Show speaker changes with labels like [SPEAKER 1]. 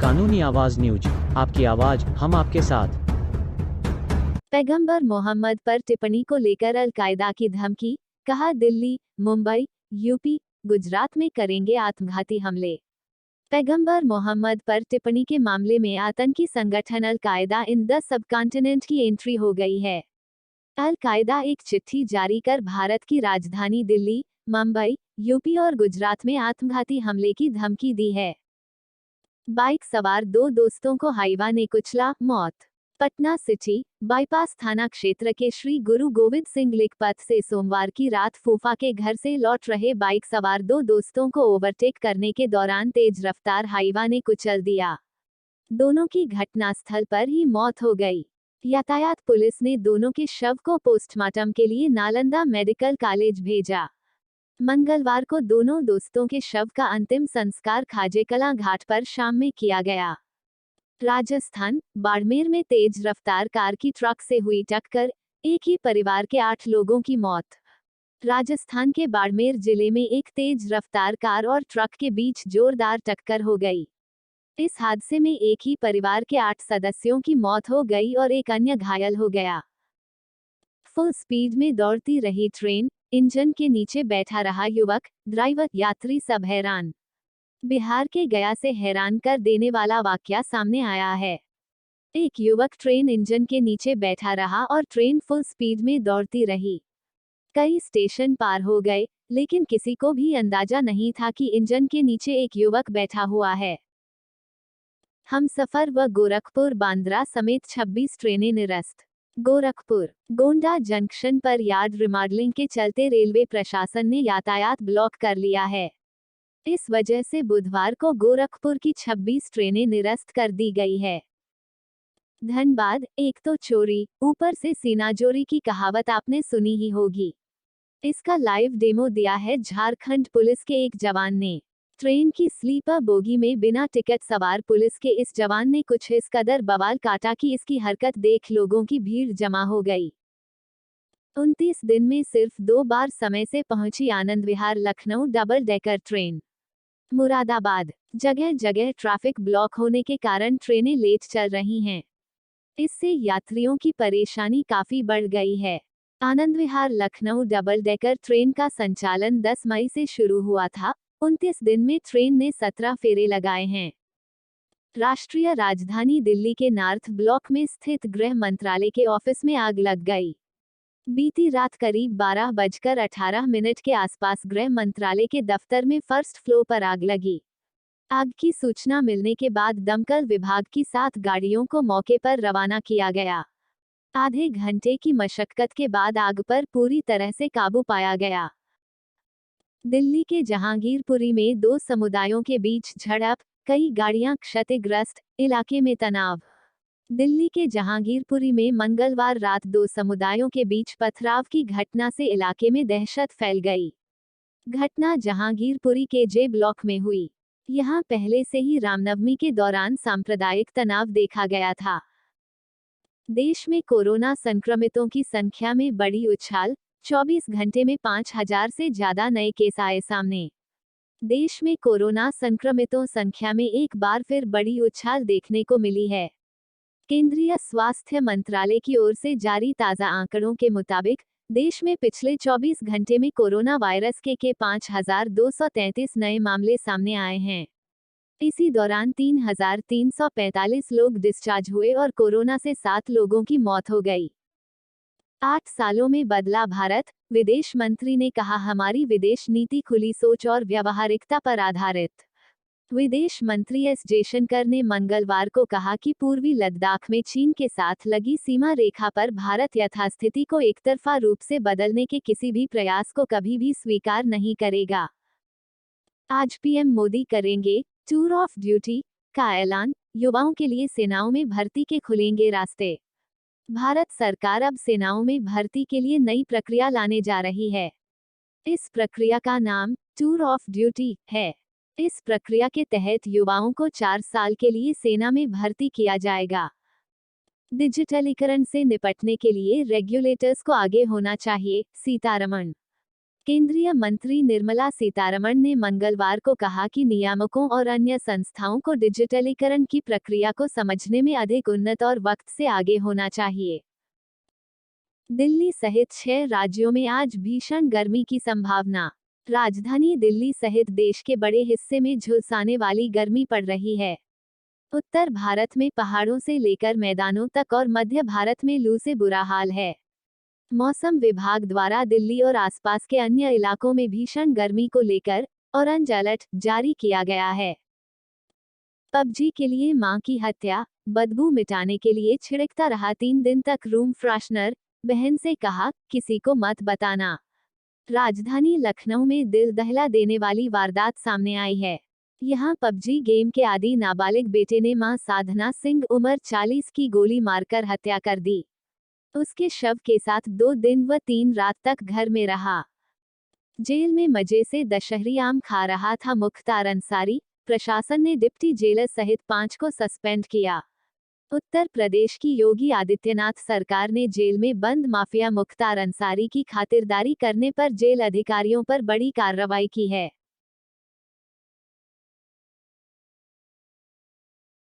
[SPEAKER 1] कानूनी आवाज न्यूज, आपकी आवाज हम आपके साथ।
[SPEAKER 2] पैगंबर मोहम्मद पर टिप्पणी को लेकर अल-कायदा की धमकी, कहा दिल्ली, मुंबई, यूपी, गुजरात में करेंगे आत्मघाती हमले। पैगंबर मोहम्मद पर टिप्पणी के मामले में आतंकी संगठन अल-कायदा इन द सबकॉन्टिनेंट की एंट्री हो गई है। अल-कायदा एक चिट्ठी जारी कर भारत की राजधानी दिल्ली, मुंबई, यूपी और गुजरात में आत्मघाती हमले की धमकी दी है। बाइक सवार 2 दोस्तों को हाईवा ने कुचला, मौत। पटना सिटी बाईपास थाना क्षेत्र के श्री गुरु गोविंद सिंह लिंक पथ से सोमवार की रात फूफा के घर से लौट रहे बाइक सवार 2 दोस्तों को ओवरटेक करने के दौरान तेज रफ्तार हाईवा ने कुचल दिया। दोनों की घटनास्थल पर ही मौत हो गई। यातायात पुलिस ने दोनों के शव को पोस्टमार्टम के लिए नालंदा मेडिकल कॉलेज भेजा। मंगलवार को दोनों दोस्तों के शव का अंतिम संस्कार खाजेकलां घाट पर शाम में किया गया। राजस्थान, बाड़मेर में तेज रफ्तार कार की ट्रक से हुई टक्कर, एक ही परिवार के 8 लोगों की मौत। राजस्थान के बाड़मेर जिले में एक तेज रफ्तार कार और ट्रक के बीच जोरदार टक्कर हो गई। इस हादसे में एक ही परिवार के 8 सदस्यों की मौत हो गई और एक अन्य घायल हो गया। फुल स्पीड में दौड़ती रही ट्रेन, इंजन के नीचे बैठा रहा युवक, ड्राइवर, यात्री सब हैरान। बिहार के गया से हैरान कर देने वाला वाकया सामने आया है। एक युवक ट्रेन इंजन के नीचे बैठा रहा और ट्रेन फुल स्पीड में दौड़ती रही। कई स्टेशन पार हो गए, लेकिन किसी को भी अंदाजा नहीं था कि इंजन के नीचे एक युवक बैठा हुआ है। हमसफर व गोरखपुर बांद्रा समेत 26 ट्रेनें निरस्त। गोरखपुर गोंडा जंक्शन पर यार्ड रिमॉडलिंग के चलते रेलवे प्रशासन ने यातायात ब्लॉक कर लिया है। इस वजह से बुधवार को गोरखपुर की 26 ट्रेनें निरस्त कर दी गई है। धनबाद, एक तो चोरी, ऊपर से सीनाजोरी की कहावत आपने सुनी ही होगी। इसका लाइव डेमो दिया है झारखंड पुलिस के एक जवान ने। ट्रेन की स्लीपर बोगी में बिना टिकट सवार पुलिस के इस जवान ने कुछ इस कदर बवाल काटा कि इसकी हरकत देख लोगों की भीड़ जमा हो गई। 29 दिन में सिर्फ 2 बार समय से पहुंची Anand Vihar Lucknow double decker train. Moradabad, जगह जगह ट्रैफिक ब्लॉक होने के कारण ट्रेनें लेट चल रही हैं। इससे यात्रियों की परेशानी काफी बढ़ गई है। आनंद Vihar Lucknow double decker train का संचालन 10 मई से शुरू हुआ था। 29 दिन में ट्रेन ने 17 फेरे लगाए हैं। राष्ट्रीय राजधानी दिल्ली के नॉर्थ ब्लॉक में स्थित गृह मंत्रालय के ऑफिस में आग लग गई। बीती रात करीब 12:18 के आसपास गृह मंत्रालय के दफ्तर में फर्स्ट फ्लोर पर आग लगी। आग की सूचना मिलने के बाद दमकल विभाग की 7 गाड़ियों को मौके पर रवाना किया गया। आधे घंटे की मशक्कत के बाद आग पर पूरी तरह से काबू पाया गया। दिल्ली के जहांगीरपुरी में 2 समुदायों के बीच झड़प, कई गाड़ियां क्षतिग्रस्त, इलाके में तनाव। दिल्ली के जहांगीरपुरी में मंगलवार रात 2 समुदायों के बीच पथराव की घटना से इलाके में दहशत फैल गई। घटना जहांगीरपुरी के जे ब्लॉक में हुई। यहां पहले से ही रामनवमी के दौरान सांप्रदायिक तनाव देखा गया था। देश में कोरोना संक्रमितों की संख्या में बड़ी उछाल, 24 घंटे में 5000 से ज्यादा नए केस आए सामने। देश में कोरोना संक्रमितों संख्या में एक बार फिर बड़ी उछाल देखने को मिली है। केंद्रीय स्वास्थ्य मंत्रालय की ओर से जारी ताज़ा आंकड़ों के मुताबिक देश में पिछले 24 घंटे में कोरोना वायरस के 5233 नए मामले सामने आए हैं। इसी दौरान 3345 लोग डिस्चार्ज हुए और कोरोना से 7 लोगों की मौत हो गई। 8 सालों में बदला भारत, विदेश मंत्री ने कहा हमारी विदेश नीति खुली सोच और व्यावहारिकता पर आधारित। विदेश मंत्री एस जयशंकर ने मंगलवार को कहा कि पूर्वी लद्दाख में चीन के साथ लगी सीमा रेखा पर भारत यथास्थिति को एकतरफा रूप से बदलने के किसी भी प्रयास को कभी भी स्वीकार नहीं करेगा। आज पीएम मोदी करेंगे टूर ऑफ ड्यूटी का ऐलान, युवाओं के लिए सेनाओं में भर्ती के खुलेंगे रास्ते। भारत सरकार अब सेनाओं में भर्ती के लिए नई प्रक्रिया लाने जा रही है। इस प्रक्रिया का नाम टूर ऑफ ड्यूटी है। इस प्रक्रिया के तहत युवाओं को 4 साल के लिए सेना में भर्ती किया जाएगा। डिजिटलीकरण से निपटने के लिए रेगुलेटर्स को आगे होना चाहिए, सीतारमण। केंद्रीय मंत्री निर्मला सीतारमण ने मंगलवार को कहा कि नियामकों और अन्य संस्थाओं को डिजिटलीकरण की प्रक्रिया को समझने में अधिक उन्नत और वक्त से आगे होना चाहिए। दिल्ली सहित 6 राज्यों में आज भीषण गर्मी की संभावना। राजधानी दिल्ली सहित देश के बड़े हिस्से में झुलसाने वाली गर्मी पड़ रही है। उत्तर भारत में पहाड़ों से लेकर मैदानों तक और मध्य भारत में लू से बुरा हाल है। मौसम विभाग द्वारा दिल्ली और आसपास के अन्य इलाकों में भीषण गर्मी को लेकर ऑरेंज अलर्ट जारी किया गया है। पबजी के लिए मां की हत्या, बदबू मिटाने के लिए छिड़कता रहा 3 दिन तक रूम फ्रेशनर, बहन से कहा किसी को मत बताना। राजधानी लखनऊ में दिल दहला देने वाली वारदात सामने आई है। यहां पबजी गेम के आदी नाबालिग बेटे ने मां साधना सिंह उम्र 40 की गोली मारकर हत्या कर दी। उसके शव के साथ 2 दिन व 3 रात तक घर में रहा। जेल में मजे से दशहरी आम खा रहा था मुख्तार अंसारी। प्रशासन ने डिप्टी जेलर सहित 5 को सस्पेंड किया। उत्तर प्रदेश की योगी आदित्यनाथ सरकार ने जेल में बंद माफिया मुख्तार अंसारी की खातिरदारी करने पर जेल अधिकारियों पर बड़ी कार्रवाई की है।